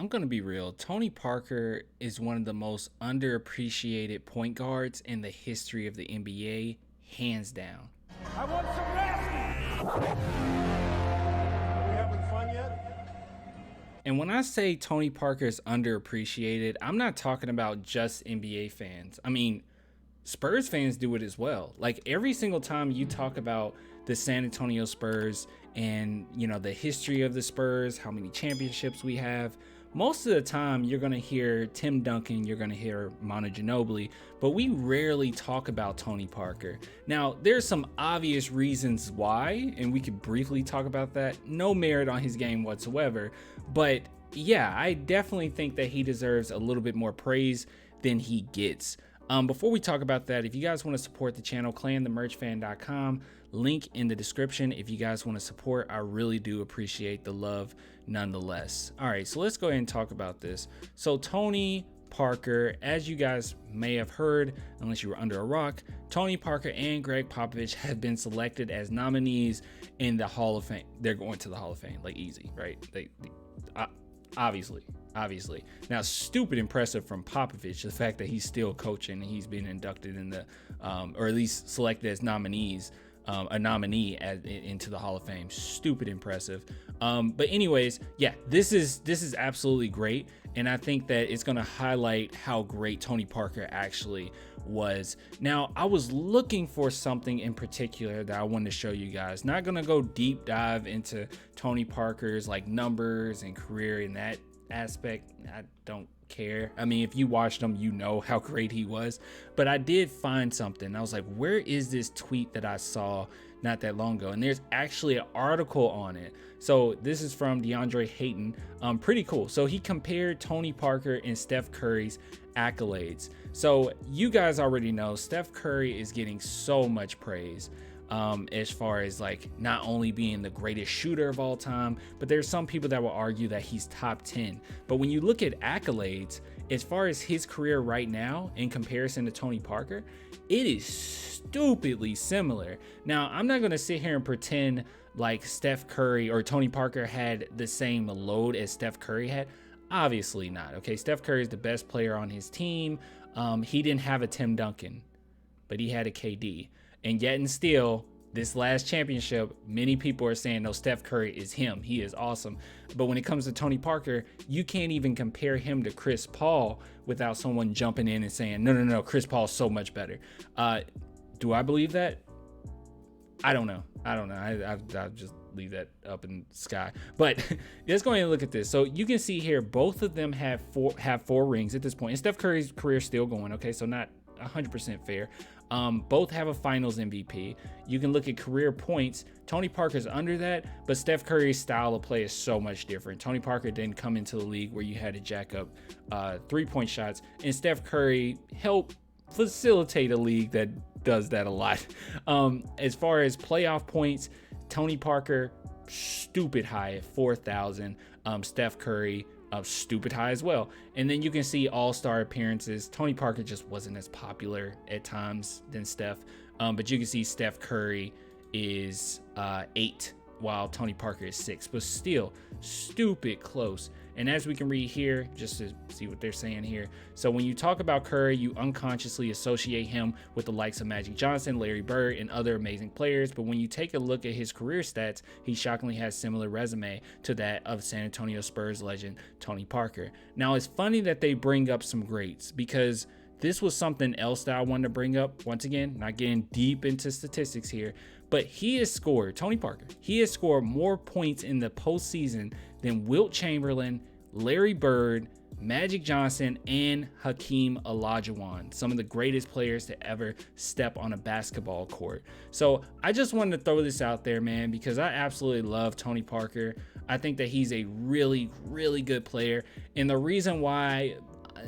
I'm going to be real. Tony Parker is one of the most underappreciated point guards in the history of the NBA, hands down. I want some nasty. Are we having fun yet? And when I say Tony Parker is underappreciated, I'm not talking about just NBA fans. I mean, Spurs fans do it as well. Like every single time you talk about the San Antonio Spurs and, the history of the Spurs, how many championships we have, most of the time you're going to hear Tim Duncan, you're going to hear Manu Ginobili, but we rarely talk about Tony Parker. Now, there's some obvious reasons why, and we could briefly talk about that. No merit on his game whatsoever, but yeah, I definitely think that he deserves a little bit more praise than he gets. Before we talk about that, if you guys want to support the channel, clanthemerchfan.com, link in the description. If you guys want to support, I really do appreciate the love nonetheless. All right, so let's go ahead and talk about this. So Tony Parker, as you guys may have heard, unless you were under a rock, Tony Parker and Greg Popovich have been selected as nominees in the Hall of Fame. They're going to the Hall of Fame, like easy, right? Obviously. Now, stupid impressive from Popovich, the fact that he's still coaching and he's been inducted in the, or at least selected as nominees, a nominee into the Hall of Fame. Stupid impressive. But anyways, yeah, this is absolutely great. And I think that it's going to highlight how great Tony Parker actually was. Now, I was looking for something in particular that I wanted to show you guys. Not going to go deep dive into Tony Parker's like numbers and career in that aspect. I don't care. I mean, if you watched him, you know how great he was. But I did find something. I was like, where is this tweet that I saw not that long ago? And there's actually an article on it. So this is from DeAndre Hayton. Pretty cool. So he compared Tony Parker and Steph Curry's accolades. So you guys already know Steph Curry is getting so much praise. As far as like not only being the greatest shooter of all time, but there's some people that will argue that he's top 10. But when you look at accolades, as far as his career right now in comparison to Tony Parker, it is stupidly similar. Now, I'm not going to sit here and pretend like Steph Curry or Tony Parker had the same load as Steph Curry had. Obviously not. Okay, Steph Curry is the best player on his team. He didn't have a Tim Duncan, but he had a KD. And yet and still, this last championship, many people are saying, no, Steph Curry is him. He is awesome. But when it comes to Tony Parker, you can't even compare him to Chris Paul without someone jumping in and saying, no, Chris Paul's so much better. Do I believe that? I don't know. I'll just leave that up in the sky. But let's go ahead and look at this. So you can see here, both of them have four rings at this point. And Steph Curry's career is still going, okay? So not 100% fair. Both have a finals MVP. You can look at career points. Tony Parker's under that, but Steph Curry's style of play is so much different. Tony Parker didn't come into the league where you had to jack up 3-point shots, and Steph Curry helped facilitate a league that does that a lot. As far as playoff points, Tony Parker, stupid high at 4,000. Steph Curry, stupid high as well. And then you can see all-star appearances. Tony Parker just wasn't as popular at times than Steph, but you can see Steph Curry is 8 while Tony Parker is 6, but still stupid close. And as we can read here, just to see what they're saying here, so when you talk about Curry, you unconsciously associate him with the likes of Magic Johnson, Larry Bird, and other amazing players. But when you take a look at his career stats, he shockingly has similar resume to that of San Antonio Spurs legend Tony Parker. Now, it's funny that they bring up some greats, because this was something else that I wanted to bring up. Once again, not getting deep into statistics here, but he has scored, Tony Parker, he has scored more points in the postseason than Wilt Chamberlain, Larry Bird, Magic Johnson, and Hakeem Olajuwon, some of the greatest players to ever step on a basketball court. So I just wanted to throw this out there, man, because I absolutely love Tony Parker. I think that he's a really, really good player. And the reason why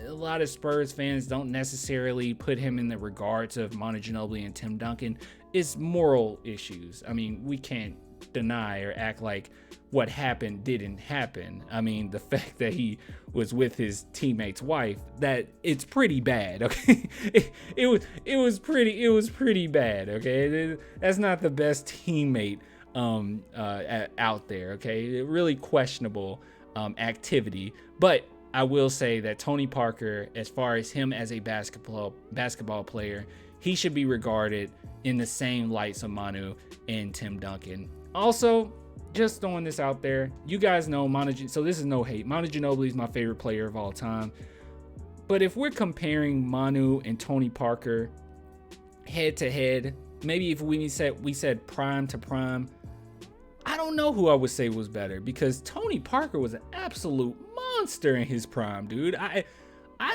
a lot of Spurs fans don't necessarily put him in the regards of Manu Ginobili and Tim Duncan is moral issues. I mean, we can't deny or act like what happened didn't happen. I mean, the fact that he was with his teammate's wife, that it's pretty bad. Okay, it was pretty bad. Okay, that's not the best teammate out there. Okay, really questionable activity. But I will say that Tony Parker, as far as him as a basketball player, he should be regarded in the same lights of Manu and Tim Duncan. Also, just throwing this out there, you guys know so this is no hate. Manu Ginobili is my favorite player of all time. But if we're comparing Manu and Tony Parker head to head, maybe if we said prime to prime, I don't know who I would say was better, because Tony Parker was an absolute monster in his prime, dude. I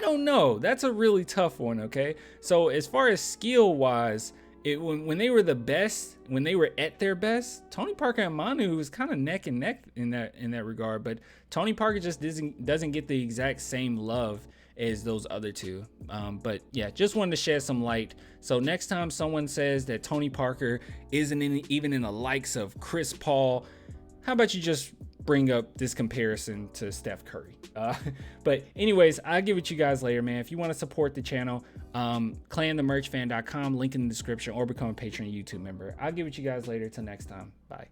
don't know. That's a really tough one, okay? So as far as skill wise, when they were the best, when they were at their best, Tony Parker and Manu was kind of neck and neck in that regard. But Tony Parker just doesn't get the exact same love as those other two. But yeah, just wanted to shed some light. So next time someone says that Tony Parker isn't even in the likes of Chris Paul, how about you just bring up this comparison to Steph Curry? But anyways, I'll get with you guys later, man. If you want to support the channel, clanthemerchfan.com, link in the description, or become a Patreon YouTube member. I'll get with you guys later. Till next time. Bye.